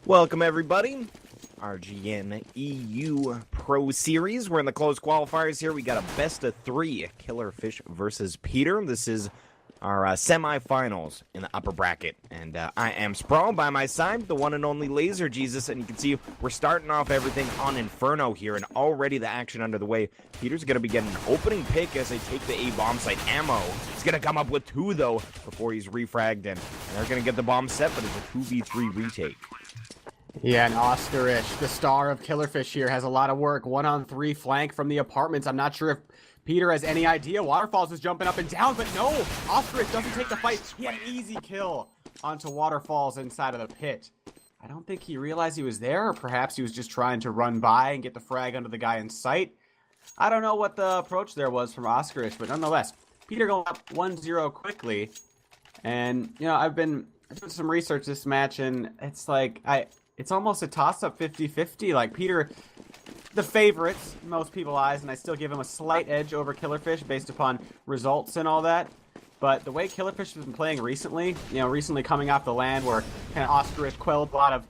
Welcome, everybody. RGN EU Pro Series. We're in the closed qualifiers here. We got a best of three, Killerfish versus Peter. This is our semifinals in the upper bracket. And I am Sprawl by my side, the one and only Laser Jesus. And you can see we're starting off everything on Inferno here, and already the action under the way. Peter's going to be getting an opening pick as they take the A bomb site. Ammo. He's going to come up with two, though, before he's refragged. And they're going to get the bomb set, but it's a 2v3 retake. Yeah, and Oscarish, the star of Killerfish here, has a lot of work. 1-on-3 flank from the apartments. I'm not sure if Peter has any idea. Waterfalls is jumping up and down, but no! Oscarish doesn't take the fight. He had an easy kill onto Waterfalls inside of the pit. I don't think he realized he was there, or perhaps he was just trying to run by and get the frag under the guy in sight. I don't know what the approach there was from Oscarish, but nonetheless, Peter going up 1-0 quickly. And, you know, I've been doing some research this match, and it's like, it's almost a toss-up 50-50. Like, Peter, the favorites in most people's eyes, and I still give him a slight edge over Killerfish based upon results and all that. But the way Killerfish has been playing recently, you know, recently coming off the land where kind of Oscarish quelled a lot of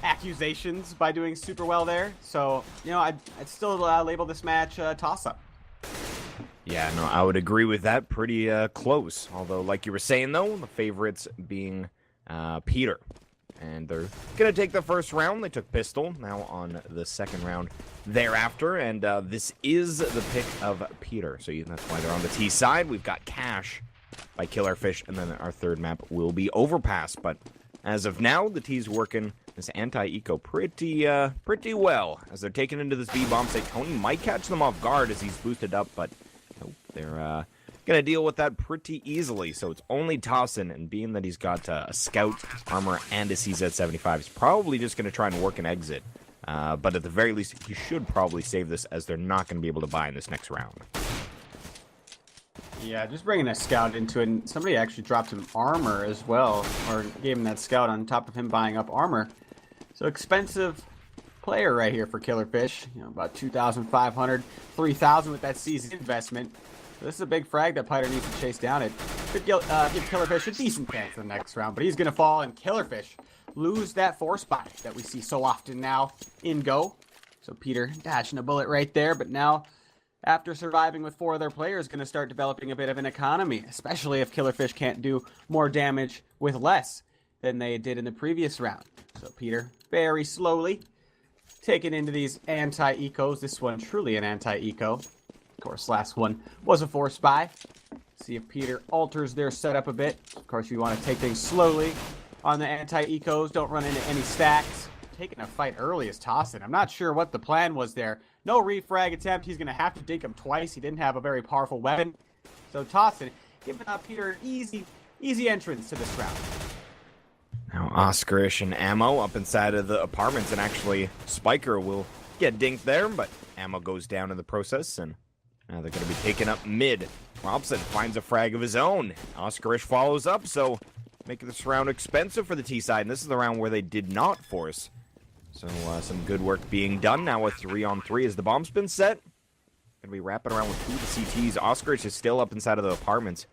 accusations by doing super well there. So, you know, I'd still label this match a toss-up. Yeah, no, I would agree with that. Pretty close. Although, like you were saying, though, the favorites being Peter. And they're going to take the first round. They took pistol. Now on the second round thereafter. And this is the pick of Peter. So that's why they're on the T side. We've got Cash by Killerfish. And then our third map will be Overpass. But as of now, the T's working this anti-eco pretty well. As they're taking into this B-bomb site, Tony might catch them off guard as he's boosted up. But nope, they're gonna deal with that pretty easily, so it's only Tossin, and being that he's got a scout armor and a CZ75, he's probably just gonna try and work an exit. But at the very least, he should probably save this, as they're not gonna be able to buy in this next round. Yeah, just bringing a scout into it, and somebody actually dropped him armor as well, or gave him that scout on top of him buying up armor. So expensive player right here for Killerfish. You know, about 2,500, 3,000 with that season investment. So this is a big frag that Peter needs to chase down. It could give Killerfish a decent chance in the next round, but he's going to fall, and Killerfish lose that force buy that we see so often now in Go. So Peter dashing a bullet right there, but now, after surviving with four other players, going to start developing a bit of an economy, especially if Killerfish can't do more damage with less than they did in the previous round. So Peter, very slowly, taking into these anti-ecos. This one truly an anti-eco. Of course, last one was a force buy. See if Peter alters their setup a bit. Of course, you want to take things slowly on the anti-ecos. Don't run into any stacks. Taking a fight early is Tossin. I'm not sure what the plan was there. No refrag attempt. He's going to have to dink him twice. He didn't have a very powerful weapon. So Tossin giving Peter an easy entrance to this round. Now Oscarish and Ammo up inside of the apartments, and actually Spiker will get dinked there, but Ammo goes down in the process, and now they're going to be taken up mid. Robson finds a frag of his own. Oscarish follows up, so making this round expensive for the T side. And this is the round where they did not force. So some good work being done now with 3-on-3 as the bomb's been set. Going to be wrapping around with two of the CTs. Oscarish is still up inside of the apartments.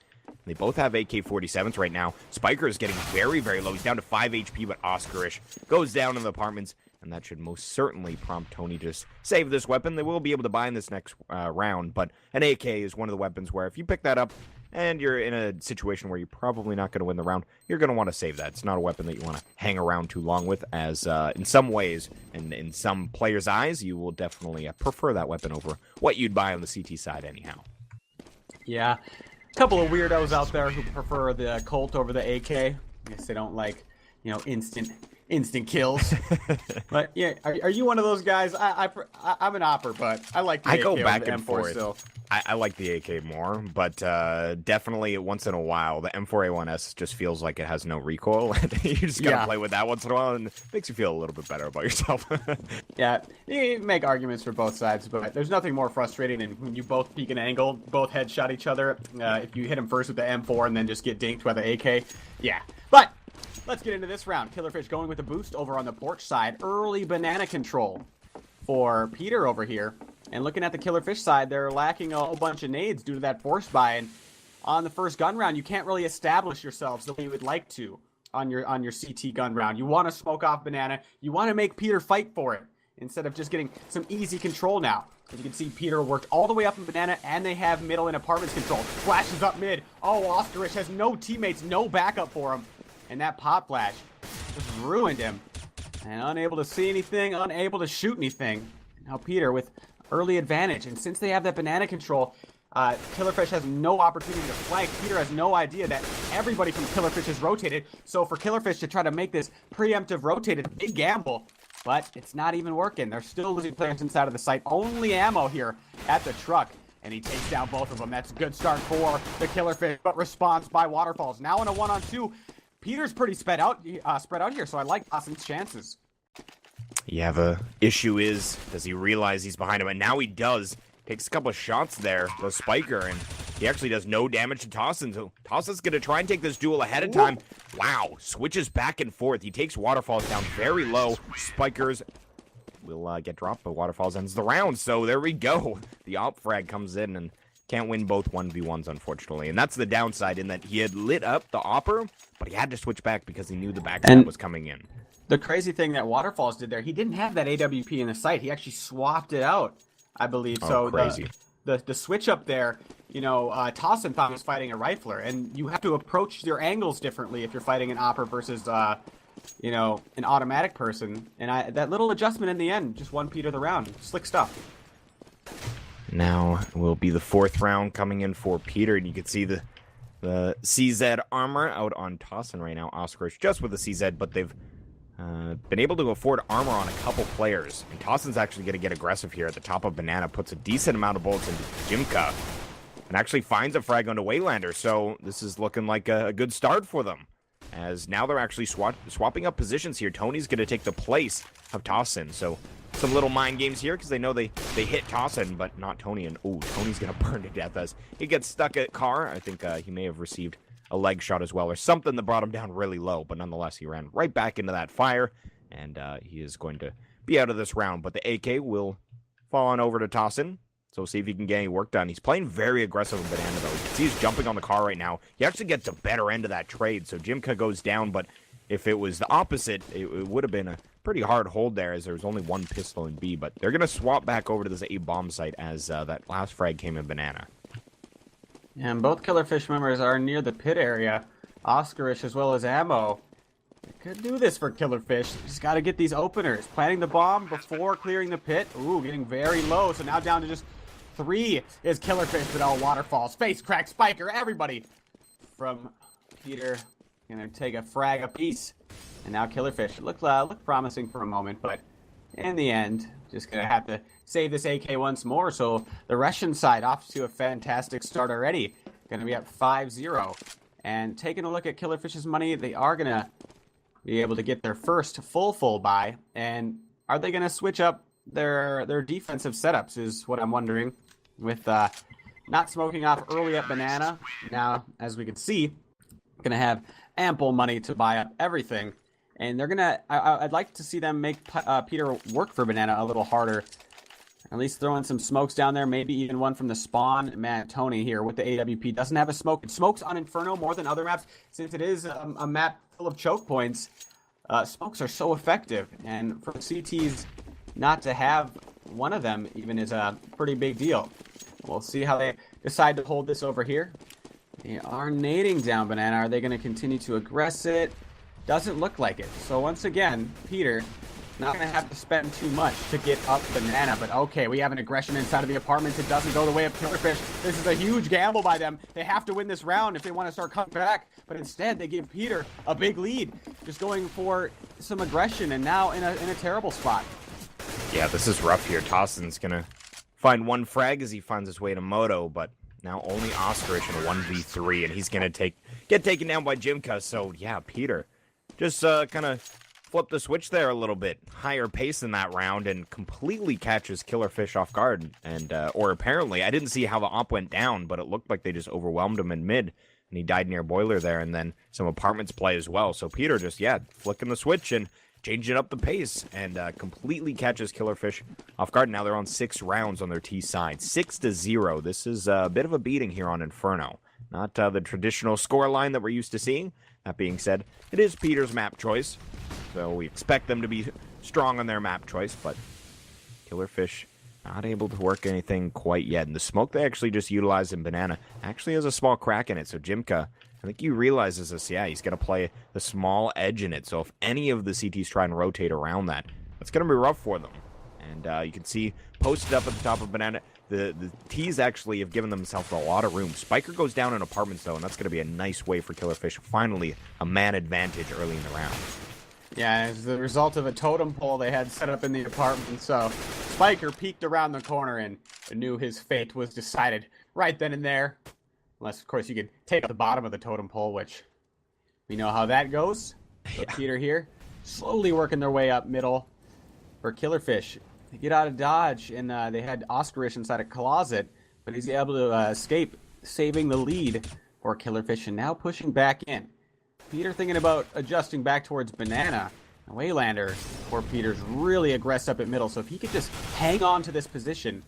They both have AK-47s right now. Spiker is getting very, very low. He's down to 5 HP, but Oscarish goes down in the apartments. And that should most certainly prompt Tony to save this weapon. They will be able to buy in this next round, but an AK is one of the weapons where if you pick that up and you're in a situation where you're probably not going to win the round, you're going to want to save that. It's not a weapon that you want to hang around too long with, as in some ways and in some players' eyes, you will definitely prefer that weapon over what you'd buy on the CT side anyhow. Yeah, a couple of weirdos out there who prefer the Colt over the AK. I guess they don't like, you know, instant kills. But yeah, are you one of those guys? I'm an opper, but I like the AK. I go back over the and M4 forth. still. I like the AK more, but definitely once in a while, the M4A1S just feels like it has no recoil. You just gotta play with that once in a while, and it makes you feel a little bit better about yourself. Yeah, you make arguments for both sides, but there's nothing more frustrating than when you both peek an angle, both headshot each other. If you hit him first with the M4 and then just get dinked by the AK. Yeah, but let's get into this round. Killerfish going with a boost over on the porch side. Early banana control for Peter over here. And looking at the Killerfish side, they're lacking a whole bunch of nades due to that force buy. And on the first gun round, you can't really establish yourselves the way you would like to on your CT gun round. You want to smoke off Banana. You want to make Peter fight for it instead of just getting some easy control now. As you can see, Peter worked all the way up in Banana, and they have middle and apartments control. Flashes up mid. Oh, Oscarish has no teammates, no backup for him. And that pop flash just ruined him. And unable to see anything, unable to shoot anything. Now Peter with early advantage. And since they have that Banana control, Killerfish has no opportunity to flank. Peter has no idea that everybody from Killerfish is rotated. So for Killerfish to try to make this preemptive rotated, big gamble. But it's not even working. They're still losing players inside of the site. Only ammo here at the truck. And he takes down both of them. That's a good start for the Killerfish, but response by Waterfalls. Now in a 1-on-2. Peter's pretty spread out here, so I like Dawson's chances. Yeah, the issue is, does he realize he's behind him? And now he does. Takes a couple of shots there, the Spiker, and he actually does no damage to Tossin. So Tossin's going to try and take this duel ahead of time. Wow, switches back and forth. He takes Waterfalls down very low. Spikers will get dropped, but Waterfalls ends the round. So there we go. The op frag comes in and can't win both 1v1s, unfortunately. And that's the downside, in that he had lit up the opper, but he had to switch back because he knew the backstab was coming in. The crazy thing that Waterfalls did there, he didn't have that AWP in the site. He actually swapped it out, I believe. Oh, so crazy. The switch up there, Tossin thought he was fighting a rifler, and you have to approach your angles differently if you're fighting an opper versus, an automatic person. And that little adjustment in the end just won Peter the round. Slick stuff. Now will be the 4th round coming in for Peter, and you can see the CZ armor out on Tossin right now. Oscarish just with the CZ, but they've been able to afford armor on a couple players. And Tossin's actually going to get aggressive here at the top of Banana, puts a decent amount of bullets into Jimka, and actually finds a frag onto Waylander. So this is looking like a good start for them, as now they're actually swapping up positions here. Tony's going to take the place of Tossin. So some little mind games here, because they know they hit Tossin, but not Tony. And Tony's going to burn to death as he gets stuck at car. I think he may have received a leg shot as well, or something that brought him down really low, but nonetheless he ran right back into that fire, and he is going to be out of this round. But the AK will fall on over to Tossin, so we'll see if he can get any work done. He's playing very aggressive with Banana, though. You can see he's jumping on the car right now. He actually gets the better end of that trade, so Jimka goes down, but if it was the opposite, it would have been a pretty hard hold there, as there was only one pistol in B. But they're going to swap back over to this A bomb site, as that last frag came in Banana. And both Killerfish members are near the pit area. Oscarish as well as Ammo. They could do this for Killerfish. Just got to get these openers. Planting the bomb before clearing the pit. Ooh, getting very low. So now down to just 3 is Killerfish, but all Waterfalls. Face crack, Spiker, everybody from Peter. Gonna take a frag apiece. And now Killerfish. Look promising for a moment, but in the end, just gonna have to save this AK once more. So the Russian side off to a fantastic start already. Gonna be up 5-0. And taking a look at Killerfish's money, they are gonna be able to get their first full buy. And are they gonna switch up their defensive setups is what I'm wondering. With not smoking off early at Banana. Now, as we can see, gonna have ample money to buy up everything. And they're gonna. I'd like to see them make Peter work for Banana a little harder. At least throw in some smokes down there, maybe even one from the spawn. Man, Tony here with the AWP doesn't have a smoke. It smokes on Inferno more than other maps, since it is a map full of choke points. Smokes are so effective, and for the CTs not to have one of them even is a pretty big deal. We'll see how they decide to hold this over here. They are nading down Banana. Are they going to continue to aggress it? Doesn't look like it. So once again, Peter not going to have to spend too much to get up Banana. But okay, we have an aggression inside of the apartments. It doesn't go the way of Killerfish. This is a huge gamble by them. They have to win this round if they want to start coming back. But instead, they give Peter a big lead. Just going for some aggression, and now in a terrible spot. Yeah, this is rough here. Tossin's going to find one frag as he finds his way to Moto, but now only Oscarish in a 1v3, and he's going to get taken down by Jimka. So, yeah, Peter just kind of flip the switch there a little bit. Higher pace in that round, and completely catches Killerfish off guard. And or apparently, I didn't see how the op went down, but it looked like they just overwhelmed him in mid, and he died near Boiler there, and then some apartments play as well. So Peter just, flicking the switch and changing up the pace, and completely catches Killerfish off guard. Now they're on 6 rounds on their T side. 6-0. This is a bit of a beating here on Inferno. Not the traditional score line that we're used to seeing. That being said, it is Peter's map choice, so we expect them to be strong on their map choice, but Killerfish not able to work anything quite yet. And the smoke they actually just utilized in Banana actually has a small crack in it, so Jimka, I think he realizes this. Yeah, he's going to play the small edge in it, so if any of the CTs try and rotate around that, that's going to be rough for them. And you can see posted up at the top of Banana, the T's actually have given themselves a lot of room. Spiker goes down in apartments, though, and that's going to be a nice way for Killerfish. Finally, a man advantage early in the round. Yeah, as the result of a totem pole they had set up in the apartment, so Spiker peeked around the corner and knew his fate was decided right then and there. Unless, of course, you could take out the bottom of the totem pole, which we know how that goes. So Peter here, slowly working their way up middle for Killerfish. They get out of dodge, and they had Oscarish inside a closet, but he's able to escape, saving the lead for Killerfish, and now pushing back in. Peter thinking about adjusting back towards Banana. Waylander, poor Peter's really aggressed up at middle, so if he could just hang on to this position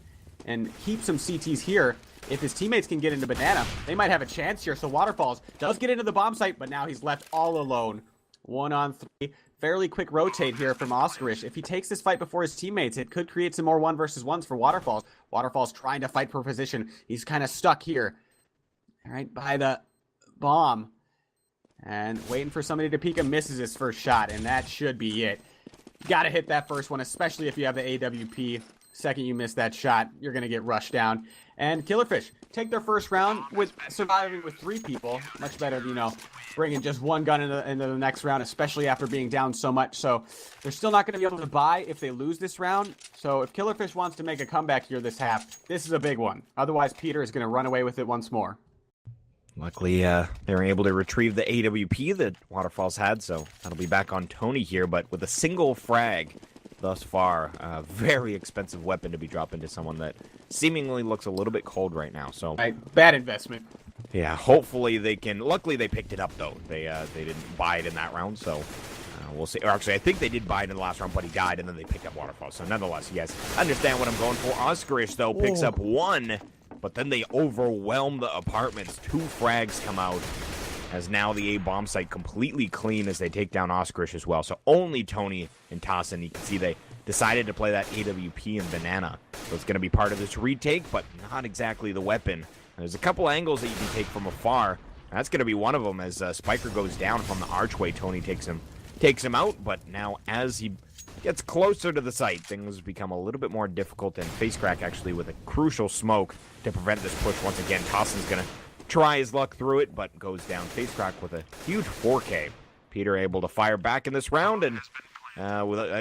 and keep some CTs here, if his teammates can get into Banana, they might have a chance here. So Waterfalls does get into the bomb site, but now he's left all alone. 1-on-3. Fairly quick rotate here from Oscarish. If he takes this fight before his teammates, it could create some more 1-versus-1s for Waterfalls. Waterfalls trying to fight for position. He's kind of stuck here. All right, by the bomb. And waiting for somebody to peek him, misses his first shot, and that should be it. Gotta hit that first one, especially if you have the AWP. Second you miss that shot, you're gonna get rushed down. And Killerfish take their first round with surviving with 3 people. Much better, you know, bringing just one gun into the next round, especially after being down so much. So they're still not going to be able to buy if they lose this round. So if Killerfish wants to make a comeback here this half, this is a big one. Otherwise, Peter is going to run away with it once more. Luckily, they were able to retrieve the AWP that Waterfalls had, so that'll be back on Tony here. But with a single frag thus far, a very expensive weapon to be dropped into someone that seemingly looks a little bit cold right now. So bad investment. Yeah, hopefully they can. Luckily, they picked it up though. They didn't buy it in that round, so we'll see. Or actually, I think they did buy it in the last round, but he died, and then they picked up Waterfall. So nonetheless, yes, understand what I'm going for. Oscarish though picks up 1, but then they overwhelm the apartments. 2 frags come out, as now the A bomb site completely clean as they take down Oscarish as well. So only Tony and Tossin. You can see they decided to play that AWP and Banana, so it's going to be part of this retake, but not exactly the weapon. There's a couple angles that you can take from afar. That's going to be one of them as Spiker goes down from the archway. Tony takes him out, but now as he gets closer to the site, things become a little bit more difficult, and Facecrack actually with a crucial smoke to prevent this push once again. Tossin's going to try his luck through it, but goes down. Facecrack with a huge 4K. Peter able to fire back in this round, and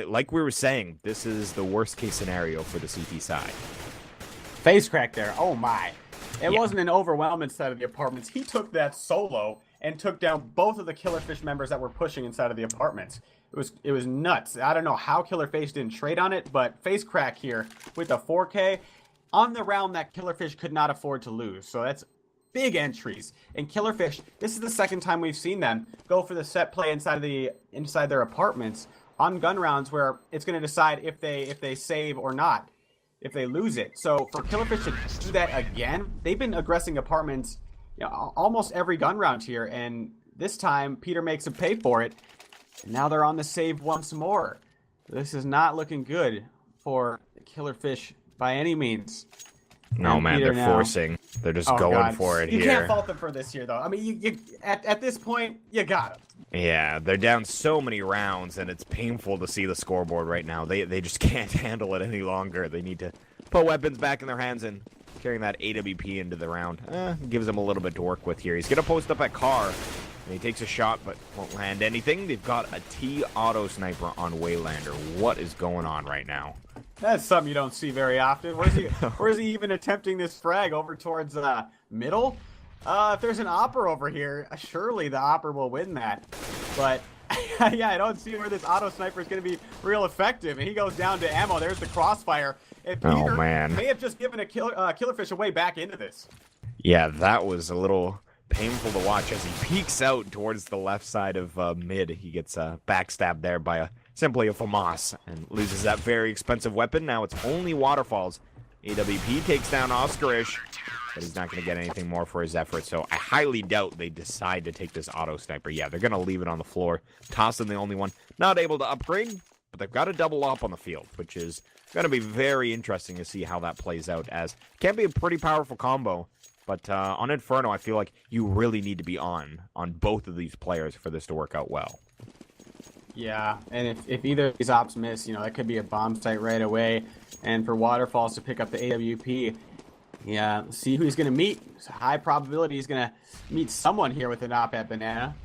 like we were saying, this is the worst case scenario for the CT side. Facecrack there, oh my. It wasn't an overwhelm inside of the apartments. He took that solo and took down both of the Killerfish members that were pushing inside of the apartments. It was nuts. I don't know how Killerfish didn't trade on it, but Facecrack here with the 4K on the round that Killerfish could not afford to lose. So that's big entries. And Killerfish, this is the second time we've seen them go for the set play inside their apartments on gun rounds where it's going to decide if they save or not, if they lose it. So for Killerfish to do that again, they've been aggressing apartments, you know, almost every gun round here, and this time Peter makes them pay for it. And now they're on the save once more. This is not looking good for Killerfish by any means. No, man, they're forcing. They're just going for it here. You can't fault them for this here, though. I mean, you at this point, you got them. Yeah, they're down so many rounds, and it's painful to see the scoreboard right now. They just can't handle it any longer. They need to put weapons back in their hands, and carrying that AWP into the round gives them a little bit to work with here. He's going to post up at Car, and he takes a shot, but won't land anything. They've got a T-auto sniper on Waylander. What is going on right now? That's something you don't see very often. Where's he even attempting this frag over towards middle? If there's an Opera over here, surely the Opera will win that. But yeah, I don't see where this auto sniper is going to be real effective. And he goes down to ammo. There's the crossfire. And Peter may have just given a Killerfish away back into this. Yeah, that was a little painful to watch as he peeks out towards the left side of mid. He gets backstabbed there by simply a FAMAS and loses that very expensive weapon. Now it's only Waterfalls. AWP takes down Oscarish. but he's not going to get anything more for his effort. So I highly doubt they decide to take this auto sniper. Yeah, they're going to leave it on the floor. Tossin, the only one not able to upgrade, but they've got to double up on the field, which is going to be very interesting to see how that plays out, as it can be a pretty powerful combo. But on Inferno, I feel like you really need to be on both of these players for this to work out well. Yeah, and if either of these ops miss, you know, that could be a bomb site right away. And for Waterfalls to pick up the AWP, yeah, see who he's going to meet. It's a high probability he's going to meet someone here with an op at Banana.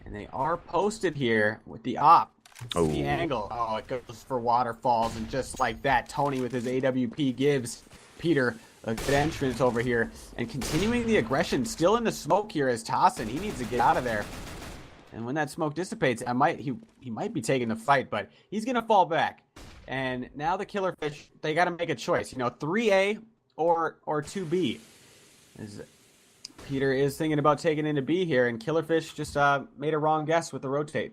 And they are posted here with the op. Oh. The angle. Oh, it goes for Waterfalls, and just like that, Tony with his AWP gives Peter a good entrance over here. And continuing the aggression, still in the smoke here is Tossin. He needs to get out of there. And when that smoke dissipates, he might be taking the fight, but he's going to fall back. And now the Killerfish, they got to make a choice. You know, 3A or 2B. Peter is thinking about taking into B here, and Killerfish just made a wrong guess with the rotate.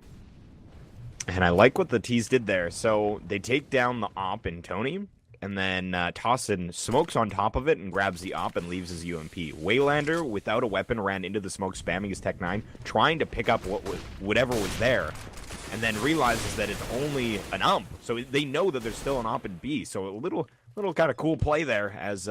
And I like what the T's did there. So they take down the op and Tony, and then Tossin smokes on top of it and grabs the op and leaves his UMP. Waylander, without a weapon, ran into the smoke, spamming his Tech 9, trying to pick up whatever was there, and then realizes that it's only an ump. So they know that there's still an op in B. So a little kind of cool play there, as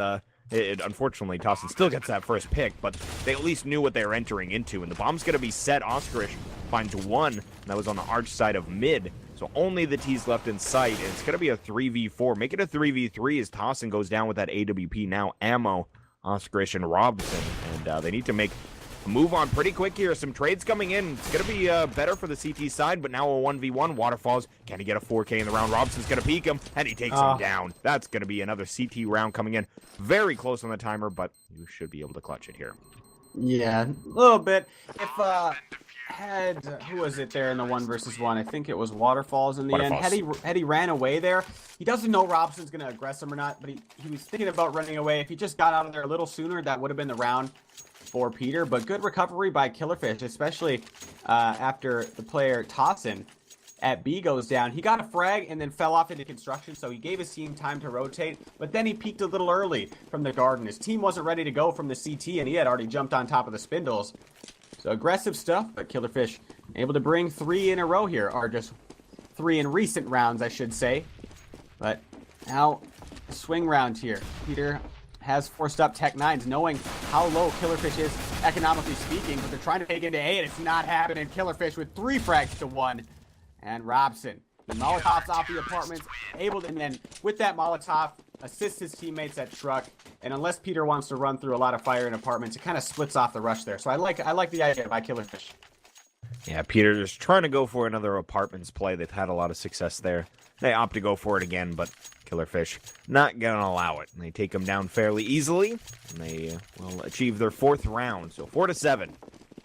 unfortunately, Tossin still gets that first pick, but they at least knew what they were entering into. And the bomb's going to be set. Oscarish finds one, and that was on the arch side of mid. So only the T's left in sight, and it's going to be a 3v4. Make it a 3v3 as Tossin goes down with that AWP. Now Ammo, Oscarish, and Robson, and they need to make a move on pretty quick here. Some trades coming in. It's going to be better for the CT side, but now a 1v1. Waterfalls, can he get a 4K in the round? Robson's going to peek him, and he takes him down. That's going to be another CT round coming in. Very close on the timer, but you should be able to clutch it here. Yeah, a little bit. If who was it there in the 1v1? I think it was Waterfalls in the end. Had he ran away there, he doesn't know Robson's going to aggress him or not, but he was thinking about running away. If he just got out of there a little sooner, that would have been the round for Peter. But good recovery by Killerfish, especially after the player Tossin at B goes down. He got a frag and then fell off into construction, so he gave his team time to rotate, but then he peeked a little early from the garden. His team wasn't ready to go from the CT, and he had already jumped on top of the spindles. So aggressive stuff, but Killerfish able to bring 3 in a row here, or just 3 in recent rounds, I should say. But now, swing round here. Peter has forced up Tech 9s, knowing how low Killerfish is, economically speaking, but they're trying to take into A, and it's not happening. Killerfish with 3 frags to 1. And Robson, the Molotov's off the apartments, able to, and then with that Molotov, assists his teammates at truck. And unless Peter wants to run through a lot of fire in apartments, it kind of splits off the rush there. So I like the idea by Killerfish. Yeah, Peter just trying to go for another apartments play. They've had a lot of success there. They opt to go for it again, but Killerfish not going to allow it. And they take him down fairly easily, and they will achieve their 4th round. So 4-7.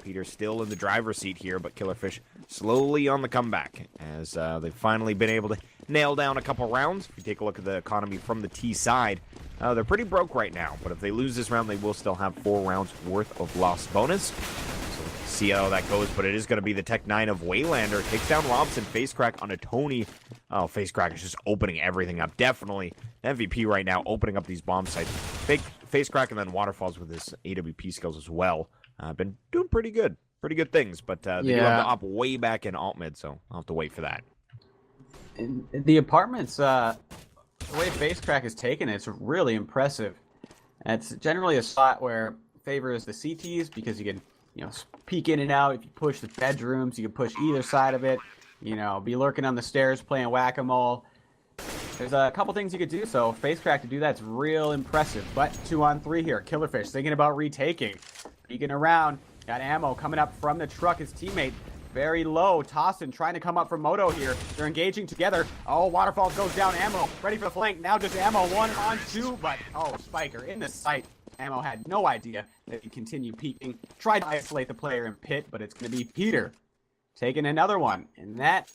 Peter's still in the driver's seat here, but Killerfish slowly on the comeback, as they've finally been able to nail down a couple rounds. If you take a look at the economy from the T side, they're pretty broke right now, but if they lose this round, they will still have 4 rounds worth of loss bonus. So see how that goes, but it is going to be the Tech 9 of Waylander. Takes down Robson, face crack on a Tony. Oh, face crack is just opening everything up. Definitely MVP right now, opening up these bomb sites. Fake face crack, and then Waterfalls with his AWP skills as well. Been doing pretty good things, but they do have the op way back in alt mid, so I'll have to wait for that. In the apartments, the way face crack is taken, it's really impressive. It's generally a spot where favors the CTs because you can, peek in and out. If you push the bedrooms, you can push either side of it. Be lurking on the stairs playing whack-a-mole. There's a couple things you could do, so face crack to do that's real impressive. But 2-on-3 here, Killerfish thinking about retaking. Peeking around, got ammo coming up from the truck. His teammate very low. Tossin trying to come up from Moto here. They're engaging together. Oh, Waterfalls goes down. Ammo ready for the flank. Now just Ammo 1-on-2, but Spiker in the sight. Ammo had no idea that he'd continue peeking. Tried to isolate the player in pit, but it's going to be Peter taking another one, and that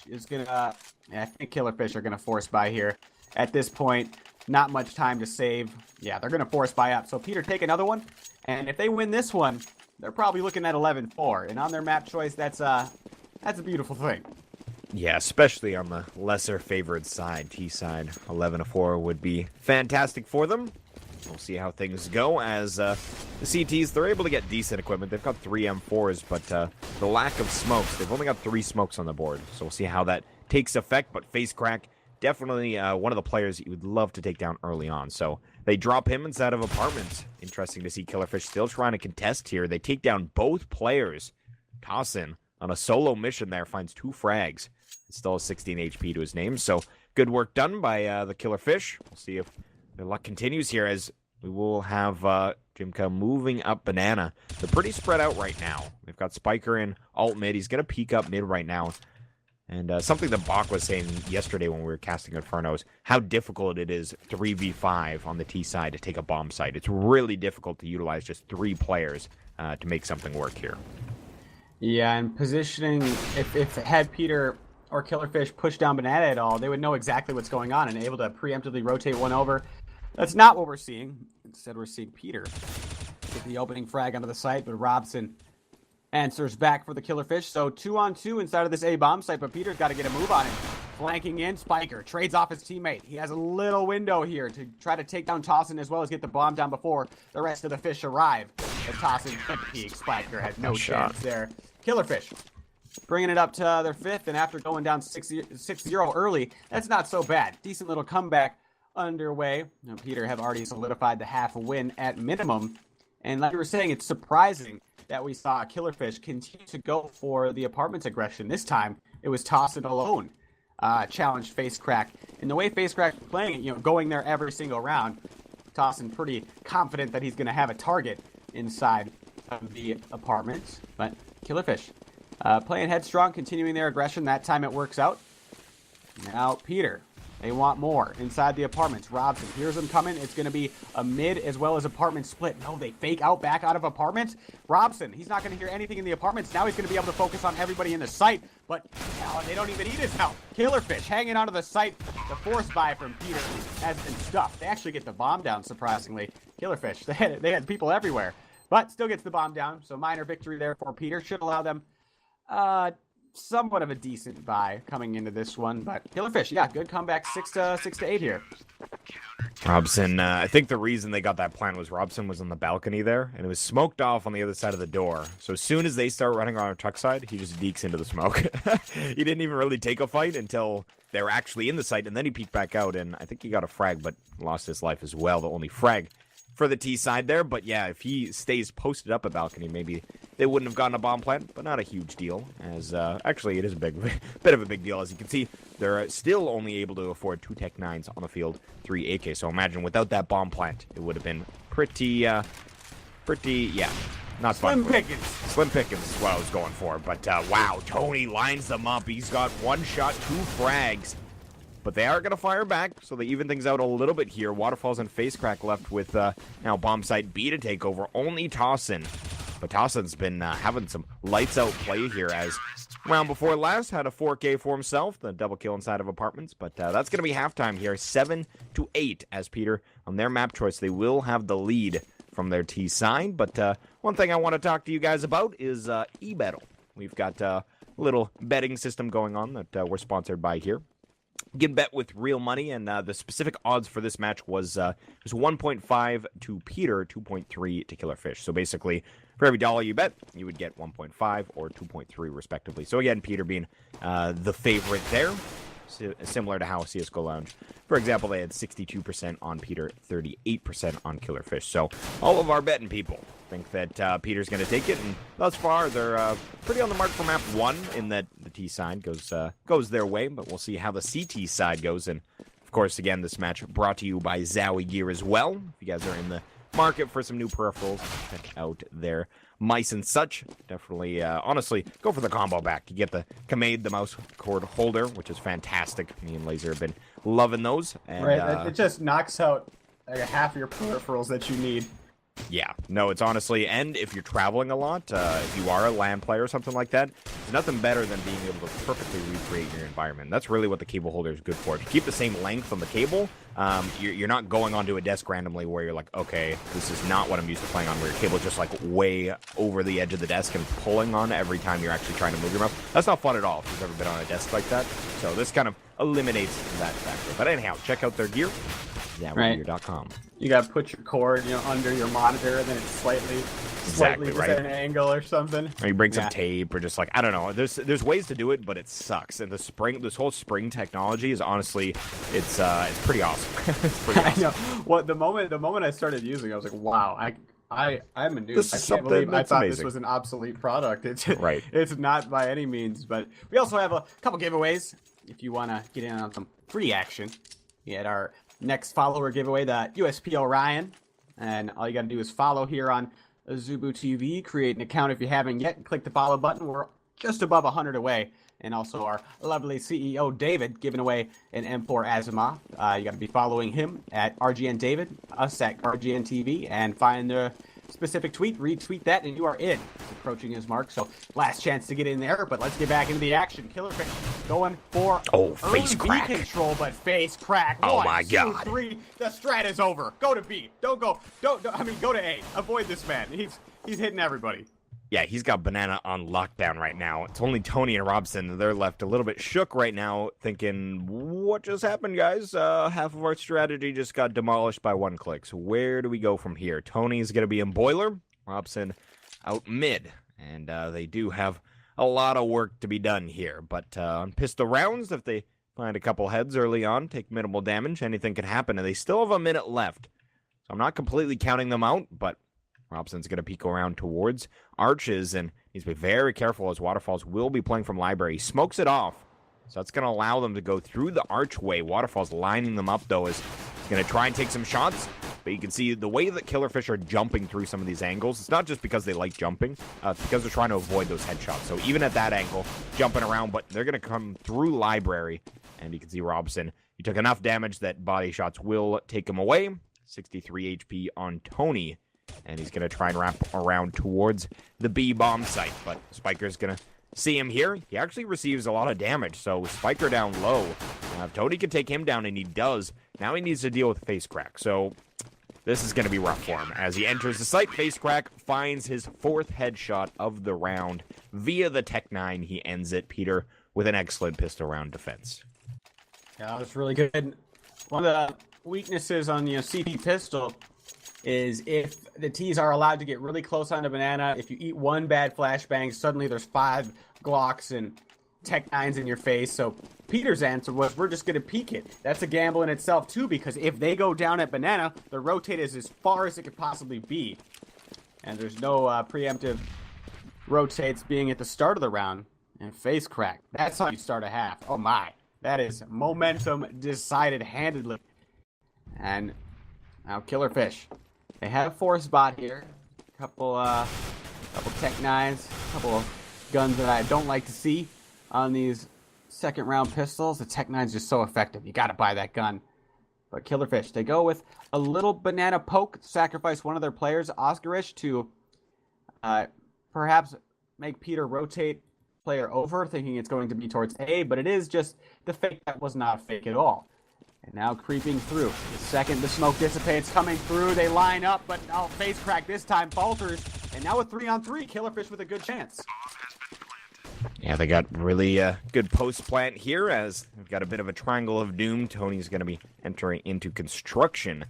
is going to. I think Killerfish are going to force buy here. At this point, not much time to save. Yeah, they're going to force buy up. So Peter take another one. And if they win this one, they're probably looking at 11-4. And on their map choice, that's a beautiful thing. Yeah, especially on the lesser favored side, T side. 11-4 would be fantastic for them. we'll see how things go as the CTs, they're able to get decent equipment. They've got 3 M4s, but the lack of smokes, they've only got 3 smokes on the board. So we'll see how that takes effect, but Face Crack, definitely one of the players you would love to take down early on. So they drop him inside of apartments. Interesting to see Killerfish still trying to contest here. They take down both players. Tossin, on a solo mission there, finds 2 frags. Still has 16 HP to his name, so good work done by the Killerfish. We'll see if their luck continues here as we will have Jimka moving up Banana. They're pretty spread out right now. They've got Spiker in alt mid. He's going to peek up mid right now. And something that Bach was saying yesterday when we were casting Inferno is how difficult it is 3v5 on the T side to take a bomb site. It's really difficult to utilize just 3 players to make something work here. Yeah, and positioning, if had Peter or Killerfish push down Banana at all, they would know exactly what's going on and able to preemptively rotate one over. That's not what we're seeing. Instead, we're seeing Peter get the opening frag onto the site, but Robson answers back for the Killerfish. So 2-on-2 inside of this A bomb site, but Peter's got to get a move on him. Flanking in, Spiker trades off his teammate. He has a little window here to try to take down Tossin as well as get the bomb down before the rest of the fish arrive. But Tossin couldn't peek. Spiker had no chance there. Killerfish bringing it up to their 5th, and after going down 6-0 early, that's not so bad. Decent little comeback underway. Now, Peter have already solidified the half win at minimum. And like we were saying, it's surprising that we saw Killerfish continue to go for the apartment's aggression. This time, it was Tossin alone. Challenged Face Crack. And the way Face Crack was playing it, going there every single round, Tossin pretty confident that he's going to have a target inside of the apartments. But Killerfish playing headstrong, continuing their aggression. That time it works out. Now Peter, they want more inside the apartments. Robson hears them coming. It's going to be a mid as well as apartment split. No, they fake out back out of apartments. Robson, he's not going to hear anything in the apartments. Now he's going to be able to focus on everybody in the site. But they don't even need his help. Killerfish hanging onto the site. The force buy from Peter has been stuffed. They actually get the bomb down, surprisingly. Killerfish, they had people everywhere. But still gets the bomb down. So minor victory there for Peter. Should allow them somewhat of a decent buy coming into this one. But Killerfish, yeah, good comeback. 6 to 8 here. Robson, I think the reason they got that plan was Robson was on the balcony there, and it was smoked off on the other side of the door. So as soon as they start running on our tuck side, he just deeks into the smoke. He didn't even really take a fight until they were actually in the site, and then he peeked back out, and I think he got a frag, but lost his life as well. The only frag for the T side there. But yeah, if he stays posted up at balcony, maybe they wouldn't have gotten a bomb plant, but not a huge deal, as actually it is a bit of a big deal. As you can see, they're still only able to afford 2 Tech 9s on the field, 3 AK. So imagine without that bomb plant, it would have been pretty, yeah, not fun. Slim pickings. Slim pickings is what I was going for. But wow, Tony lines them up. He's got 1 shot, 2 frags. But they are going to fire back, so they even things out a little bit here. Waterfalls and Face Crack left with now bomb site B to take over. Only Tossin. But Tossin's been having some lights-out play here as round before last had a 4K for himself, the double kill inside of apartments. But that's going to be halftime here, 7 to 8 as Peter, on their map choice, they will have the lead from their T side. But one thing I want to talk to you guys about is eBettle. We've got a little betting system going on that we're sponsored by here. You can bet with real money, and the specific odds for this match was 1.5 to Peter, 2.3 to Killerfish. So basically, for every dollar you bet, you would get 1.5 or 2.3 respectively. So again, Peter being the favorite there, similar to how CSGO Lounge, for example, they had 62% on Peter, 38% on Killerfish. So all of our betting people think that Peter's going to take it, and thus far they're pretty on the mark for map 1 in that the T side goes their way, but we'll see how the CT side goes. And of course, again, this match brought to you by Zowie Gear as well. If you guys are in the market for some new peripherals, check out their mice and such. Definitely, honestly, go for the combo back. You get the Kamade, the mouse cord holder, which is fantastic. Me and Laser have been loving those. And, right, it just knocks out like half of your peripherals that you need. Yeah, no, it's honestly, and if you're traveling a lot, if you are a LAN player or something like that, there's nothing better than being able to perfectly recreate your environment. That's really what the cable holder is good for. If you keep the same length on the cable, you're not going onto a desk randomly where you're like, okay, this is not what I'm used to playing on, where your cable is just like way over the edge of the desk and pulling on every time you're actually trying to move your mouse. That's not fun at all if you've ever been on a desk like that. So this kind of eliminates that factor. But anyhow, check out their gear, ZowieGear.com. You gotta put your cord, under your monitor, and then it's slightly Exactly, just right. at an angle or something. Or you bring some Yeah. tape, or just like, I don't know. There's ways to do it, but it sucks. And this whole spring technology is honestly, it's pretty awesome. It's pretty awesome. I know. What the moment I started using, I was like, wow, I'm a noob. This I is can't something believe I that's thought amazing. this was an obsolete product. It's Right. It's not by any means, but we also have a couple giveaways. If you want to get in on some free action, we had our next follower giveaway, the USP Orion, and all you got to do is follow here on Zubu TV. Create an account if you haven't yet, and click the follow button. We're just above 100 away. And also our lovely CEO David giving away an M4 Asimov. You got to be following him at RGN David, us at RGN TV, and find the specific tweet, retweet that, and you are in. He's approaching his mark, so last chance to get in there. But let's get back into the action. Killerfish going for face crack. B control, but face crack. Oh 1, my 2, God. 3. The strat is over. Go to B. Don't go. Don't. I mean, go to A. Avoid this man. He's hitting everybody. Yeah, he's got Banana on lockdown right now. It's only Tony and Robson. They're left a little bit shook right now, thinking, what just happened, guys? Half of our strategy just got demolished by one click. So where do we go from here? Tony's going to be in Boiler. Robson out mid. And they do have a lot of work to be done here. But on pistol rounds, if they find a couple heads early on, take minimal damage, anything can happen. And they still have a minute left. So I'm not completely counting them out, but Robson's going to peek around towards Arches, and needs to be very careful as Waterfalls will be playing from Library. He smokes it off, so that's going to allow them to go through the archway. Waterfalls lining them up, though, is going to try and take some shots, but you can see the way that Killerfish are jumping through some of these angles. It's not just because they like jumping, it's because they're trying to avoid those headshots. So even at that angle, jumping around, but they're going to come through Library, and you can see Robson. He took enough damage that body shots will take him away. 63 HP on Tony. And he's going to try and wrap around towards the B bomb site. But Spiker's going to see him here. He actually receives a lot of damage. So Spiker down low. If Tony can take him down, and he does, now he needs to deal with face crack. So this is going to be rough for him. As he enters the site, face crack finds his 4th headshot of the round. Via the Tech 9, he ends it, Peter, with an excellent pistol round defense. Yeah, that's really good. One of the weaknesses on the CP pistol is if the T's are allowed to get really close on a Banana, if you eat one bad flashbang, suddenly there's 5 Glocks and Tech 9s in your face. So Peter's answer was, we're just going to peek it. That's a gamble in itself, too, because if they go down at Banana, the rotate is as far as it could possibly be. And there's no preemptive rotates being at the start of the round. And face crack. That's how you start a half. Oh, my. That is momentum decided handedly. And now Killerfish. They have 4 spot here. Couple Tech 9s, couple of guns that I don't like to see on these second round pistols. The Tech 9's just so effective. You gotta buy that gun. But Killerfish, they go with a little Banana poke, sacrifice one of their players, Oscarish, to perhaps make Peter rotate player over, thinking it's going to be towards A, but it is just the fake that was not fake at all. And now creeping through. The second the smoke dissipates, coming through, they line up, but now face crack this time falters. And now a 3-on-3, Killerfish with a good chance. Yeah, they got really good post plant here, as we've got a bit of a triangle of doom. Tony's going to be entering into construction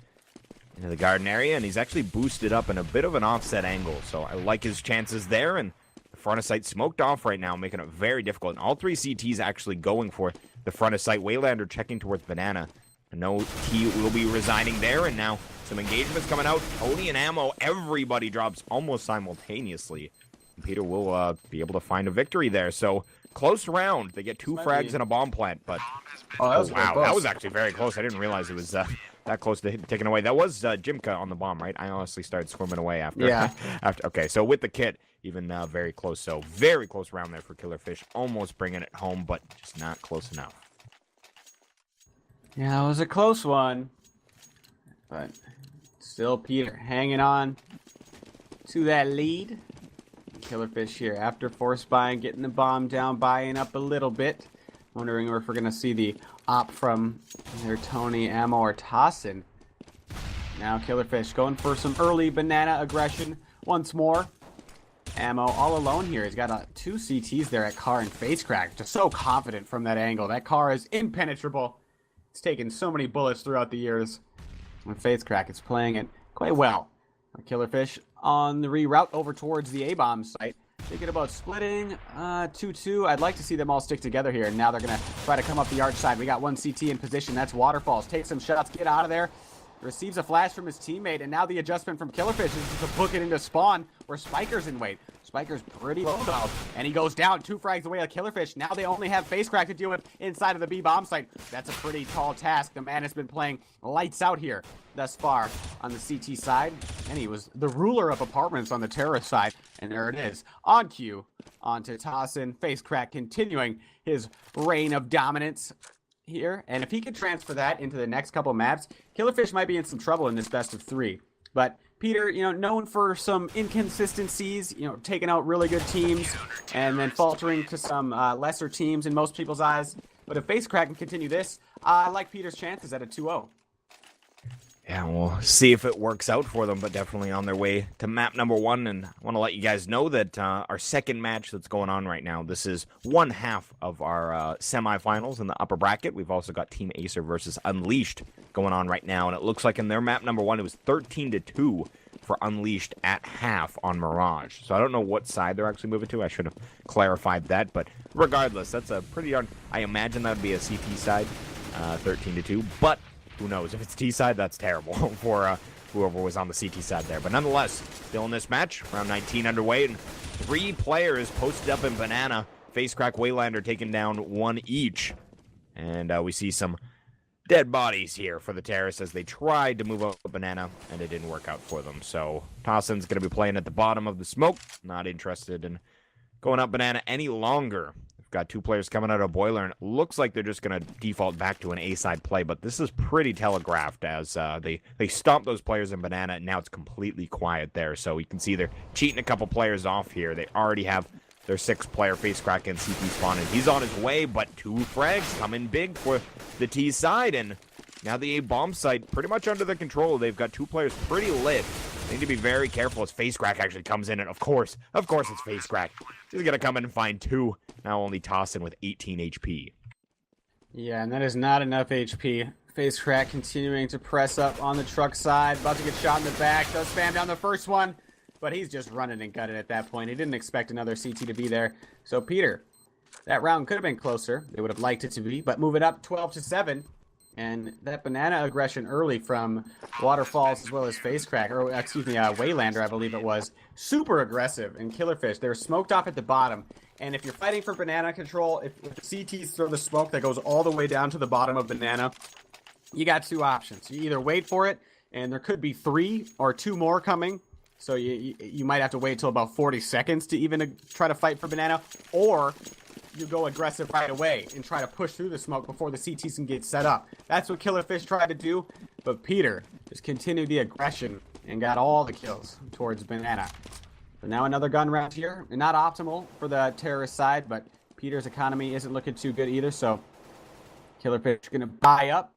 into the garden area, and he's actually boosted up in a bit of an offset angle. So I like his chances there, and the front of sight smoked off right now, making it very difficult. And all 3 CTs actually going for the front of sight. Waylander checking towards Banana. No T will be resigning there, and now some engagements coming out. Tony and Ammo, everybody drops almost simultaneously. Peter will be able to find a victory there. So close round. They get 2 frags and a bomb plant, but wow, that was actually very close. I didn't realize it was that close to taking away. That was Jimka on the bomb, right? I honestly started swimming away after. Yeah. Okay, so with the kit, even very close. So very close round there for Killerfish. Almost bringing it home, but just not close enough. Yeah, it was a close one. But still Peter hanging on to that lead. Killerfish here after force buying, getting the bomb down, buying up a little bit. Wondering if we're going to see the op from either Tony, Ammo, or Tossin. Now Killerfish going for some early Banana aggression once more. Ammo all alone here. He's got 2 CTs there at Car and face crack. Just so confident from that angle. That Car is impenetrable. It's taken so many bullets throughout the years. And FaceCrack is playing it quite well. Killerfish on the reroute over towards the A-bomb site. Thinking about splitting 2-2. I'd like to see them all stick together here. And now they're going to try to come up the arch side. We got one CT in position. That's Waterfalls. Take some shots. Get out of there. Receives a flash from his teammate. And now the adjustment from Killerfish is to book it into spawn where Spiker's in wait. Spiker's pretty low though. And he goes down 2 frags away like Killerfish. Now they only have FaceCrack to deal with inside of the B bomb site. That's a pretty tall task. The man has been playing lights out here thus far on the CT side. And he was the ruler of apartments on the terrorist side. And there it is. On cue. Onto Tossin. FaceCrack continuing his reign of dominance here. And if he could transfer that into the next couple maps, Killerfish might be in some trouble in this best of 3. But Peter, known for some inconsistencies, taking out really good teams and then faltering to some lesser teams in most people's eyes. But if FaceCrack can continue this, I like Peter's chances at a 2-0. Yeah, we'll see if it works out for them, but definitely on their way to map number 1. And I want to let you guys know that our second match that's going on right now, this is one half of our semifinals in the upper bracket. We've also got Team Acer versus Unleashed going on right now. And it looks like in their map number 1, it was 13-2 for Unleashed at half on Mirage. So I don't know what side they're actually moving to. I should have clarified that. But regardless, that's a pretty... I imagine that would be a CT side, 13-2. But who knows? If it's T side, that's terrible for whoever was on the CT side there. But nonetheless, still in this match, round 19 underway, and 3 players posted up in Banana. FaceCrack, Waylander taking down 1 each. And we see some dead bodies here for the terrorists as they tried to move up Banana, and it didn't work out for them. So Tossin's going to be playing at the bottom of the smoke. Not interested in going up Banana any longer. Got 2 players coming out of Boiler, and it looks like they're just going to default back to an A-side play, but this is pretty telegraphed as they stomp those players in Banana, and now it's completely quiet there. So you can see they're cheating a couple players off here. They already have their 6th-player FaceCrack and CT spawn, and he's on his way, but 2 frags coming big for the T side, and now the A-bomb site pretty much under their control. They've got 2 players pretty lit. They need to be very careful as FaceCrack actually comes in, and of course it's FaceCrack. He's going to come in and find 2. Now only Tossin with 18 HP. Yeah, and that is not enough HP. FaceCrack continuing to press up on the truck side. About to get shot in the back. Does spam down the first one, but he's just running and gutting at that point. He didn't expect another CT to be there. So Peter, that round could have been closer. They would have liked it to be, but moving up 12-7. And that Banana aggression early from Waterfalls as well as FaceCrack, or excuse me, Waylander, I believe it was, super aggressive. And Killerfish, they're smoked off at the bottom. And if you're fighting for Banana control, if the CTs throw the smoke that goes all the way down to the bottom of Banana, you got 2 options. You either wait for it, and there could be 3 or 2 more coming. So you might have to wait till about 40 seconds to even try to fight for Banana, or you go aggressive right away and try to push through the smoke before the CTs can get set up. That's what Killerfish tried to do, but Peter just continued the aggression and got all the kills towards Banana. So now another gun round here. Not optimal for the terrorist side, but Peter's economy isn't looking too good either, so Killerfish going to buy up.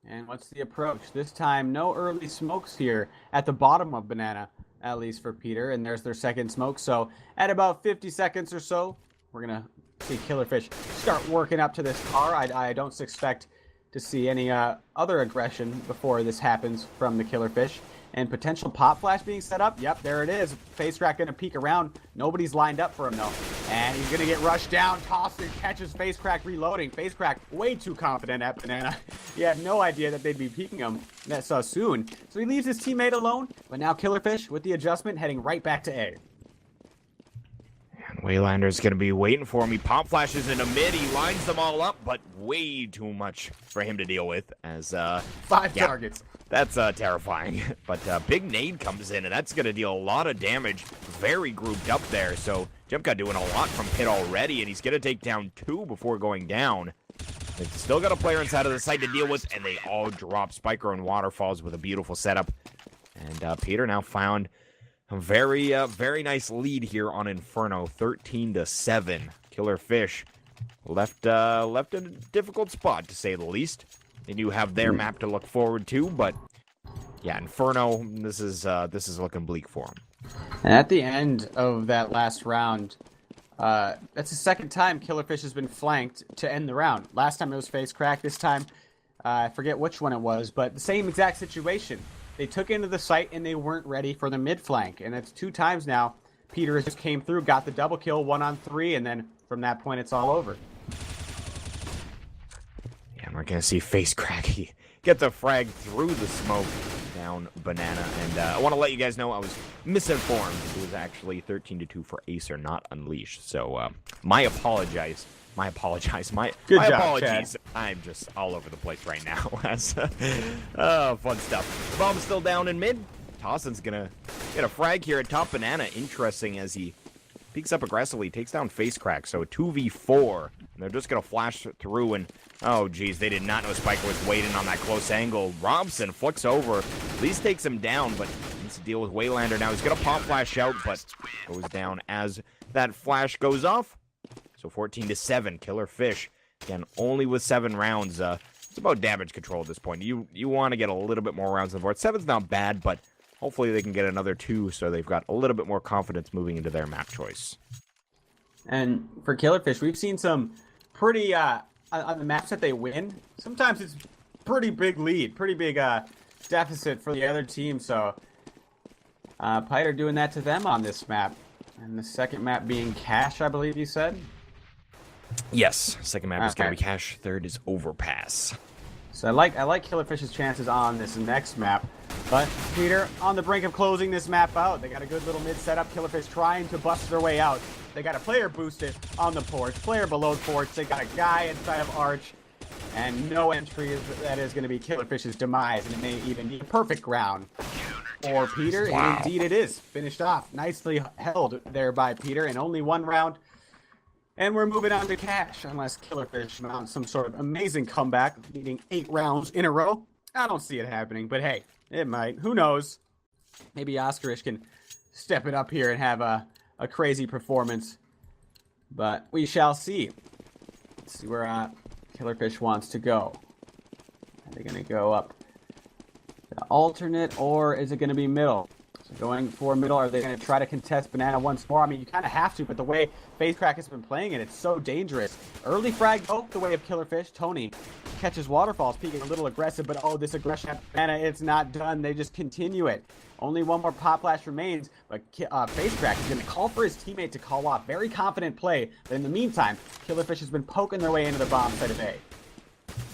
And what's the approach? This time, no early smokes here at the bottom of Banana, at least for Peter, and there's their second smoke. So at about 50 seconds or so, we're going to see Killerfish start working up to this car. I don't expect to see any other aggression before this happens from the Killerfish. And potential pop flash being set up. Yep, there it is. FaceCrack going to peek around. Nobody's lined up for him, though. And he's going to get rushed down. Tossin catches FaceCrack reloading. FaceCrack way too confident at Banana. He had no idea that they'd be peeking him that so soon. So he leaves his teammate alone. But now Killerfish, with the adjustment, heading right back to A. Waylander's going to be waiting for him. He pop flashes into mid. He lines them all up, but way too much for him to deal with as 5 targets. That's terrifying. But big nade comes in, and that's going to deal a lot of damage. Very grouped up there. So Jumka doing a lot from pit already, and he's going to take down 2 before going down. They've still got a player inside of the site to deal with, and they all drop Spiker and Waterfalls with a beautiful setup. And Peter now found a very nice lead here on Inferno, 13-7. Killerfish left in a difficult spot, to say the least. They do have their map to look forward to, but yeah, Inferno, this is looking bleak for them. And at the end of that last round, that's the second time Killerfish has been flanked to end the round. Last time it was FaceCrack. This time I forget which one it was, but the same exact situation. They took into the site and they weren't ready for the mid flank. And it's 2 times now. Peter just came through, got the double kill, 1-on-3, and then from that point it's all over. Yeah, we're going to see Face Crack. He gets a frag through the smoke down Banana. And I want to let you guys know I was misinformed. It was actually 13-2 for Acer, not Unleashed. So my apologies. My apologies. My apologies. Chad. I'm just all over the place right now. Fun stuff. The bomb's still down in mid. Tossin's gonna get a frag here at top Banana. Interesting as he peeks up aggressively, takes down Face Crack. So a 2v4. And they're just gonna flash through and oh geez, they did not know Spiker was waiting on that close angle. Robson flicks over, at least takes him down, but needs to deal with Waylander now. He's gonna pop flash out, but goes down as that flash goes off. So 14-7, Killerfish, again, only with 7 rounds. It's about damage control at this point. You want to get a little bit more rounds on the board. 7's not bad, but hopefully they can get another 2, so they've got a little bit more confidence moving into their map choice. And for Killerfish, we've seen some pretty, on the maps that they win, sometimes it's pretty big lead, pretty big deficit for the other team, so Piter doing that to them on this map. And the second map being Cash, I believe you said? Yes, second map is going to be Cash, third is Overpass. So I like Killerfish's chances on this next map, but Peter on the brink of closing this map out. They got a good little mid setup. Killerfish trying to bust their way out. They got a player boosted on the porch, player below porch. They got a guy inside of Arch, and no entry that is going to be Killerfish's demise, and it may even be a perfect round for Peter. Wow. And indeed it is. Finished off. Nicely held there by Peter, and only 1 round. And we're moving on to Cash, unless Killerfish mounts some sort of amazing comeback, needing 8 rounds in a row. I don't see it happening, but hey, it might. Who knows? Maybe Oscarish can step it up here and have a crazy performance. But we shall see. Let's see where Killerfish wants to go. Are they going to go up the alternate, or is it going to be middle? So going for middle, are they going to try to contest Banana once more? I mean, you kind of have to, but the way Face Crack has been playing it, it's so dangerous. Early frag, the way of Killerfish. Tony catches Waterfalls, peeking a little aggressive, but oh, this aggression at Banana, it's not done. They just continue it. Only 1 more pop flash remains, but Face Crack is going to call for his teammate to call off. Very confident play, but in the meantime, Killerfish has been poking their way into the bomb side of A.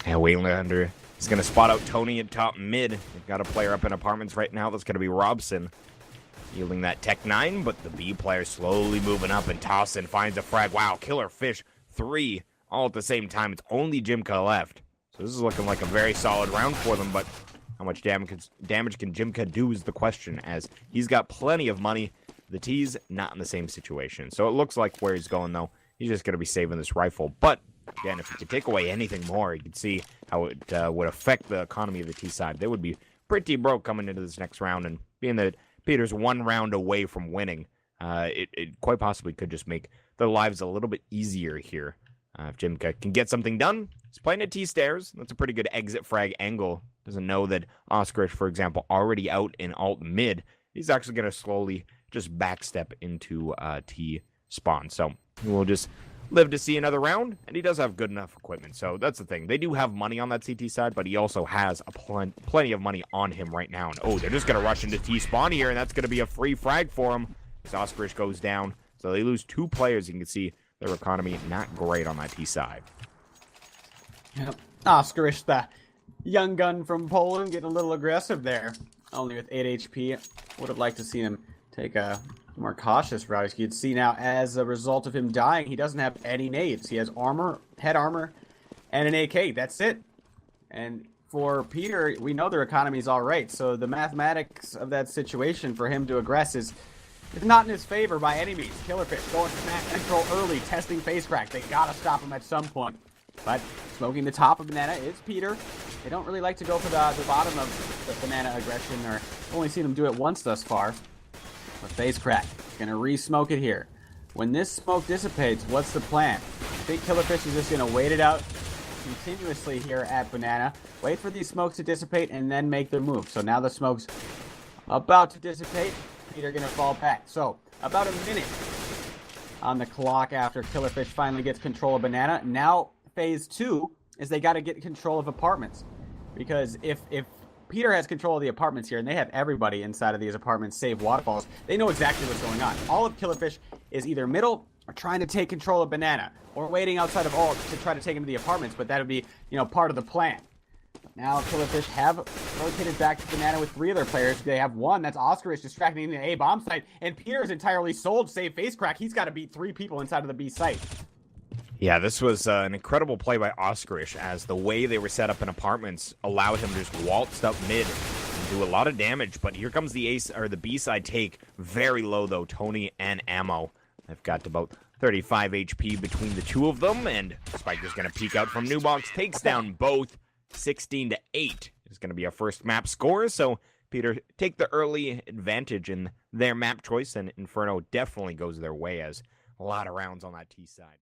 Yeah, Waylander is going to spot out Tony at top mid. They've got a player up in apartments right now. That's going to be Robson. Yielding that Tech 9, but the B player slowly moving up, and Tossin finds a frag. Wow, Killerfish 3 all at the same time. It's only Jimka left. So this is looking like a very solid round for them, but how much damage can Jimka do is the question, as he's got plenty of money. The T's not in the same situation. So it looks like where he's going, though, he's just going to be saving this rifle. But again, if he could take away anything more, you can see how it would affect the economy of the T side. They would be pretty broke coming into this next round, and being that Peter's 1 round away from winning, it quite possibly could just make their lives a little bit easier here. If Jimka can get something done, he's playing at T-stairs. That's a pretty good exit frag angle. Doesn't know that Oscarish, for example, already out in alt mid. He's actually going to slowly just backstep into T spawn. So we'll just live to see another round, and he does have good enough equipment. So that's the thing. They do have money on that CT side, but he also has plenty of money on him right now. And oh, they're just going to rush into T spawn here, and that's going to be a free frag for him. As Oscarish goes down. So they lose 2 players. You can see their economy not great on that T side. Yep. Oscarish, the young gun from Poland, getting a little aggressive there. Only with 8 HP. Would have liked to see him take a more cautious route. As you can see now, as a result of him dying, he doesn't have any nades. He has armor, head armor, and an AK. That's it. And for Peter, we know their economy is all right. So the mathematics of that situation for him to aggress is not in his favor by any means. Killerfish going for map control early, testing Face Crack. They gotta stop him at some point. But smoking the top of Banana is Peter. They don't really like to go for the bottom of the Banana aggression, or only seen them do it once thus far. But Face Crack gonna re-smoke it here. When this smoke dissipates, what's the plan? I think Killerfish is just gonna wait it out continuously here at Banana. Wait for these smokes to dissipate and then make their move. So now the smoke's about to dissipate. Peter gonna fall back. So about a minute on the clock after Killerfish finally gets control of Banana. Now phase 2 is they got to get control of apartments. Because if Peter has control of the apartments here, and they have everybody inside of these apartments save Waterfalls, they know exactly what's going on. All of Killerfish is either middle or trying to take control of Banana, or waiting outside of Alt to try to take him to the apartments, but that would be, part of the plan. But now Killerfish have rotated back to Banana with 3 other players. They have one, that's Oscarish, distracting the A bomb site, and Peter's entirely sold, save face crack. He's got to beat 3 people inside of the B site. Yeah, this was an incredible play by Oscarish, as the way they were set up in apartments allowed him to just waltz up mid and do a lot of damage. But here comes the ace or the B side take, very low though. Tony and Ammo, they've got about 35 HP between the two of them, and Spiker's gonna peek out from New Box, takes down both. 16-8 is gonna be our first map score. So Peter take the early advantage in their map choice, and Inferno definitely goes their way, as a lot of rounds on that T side.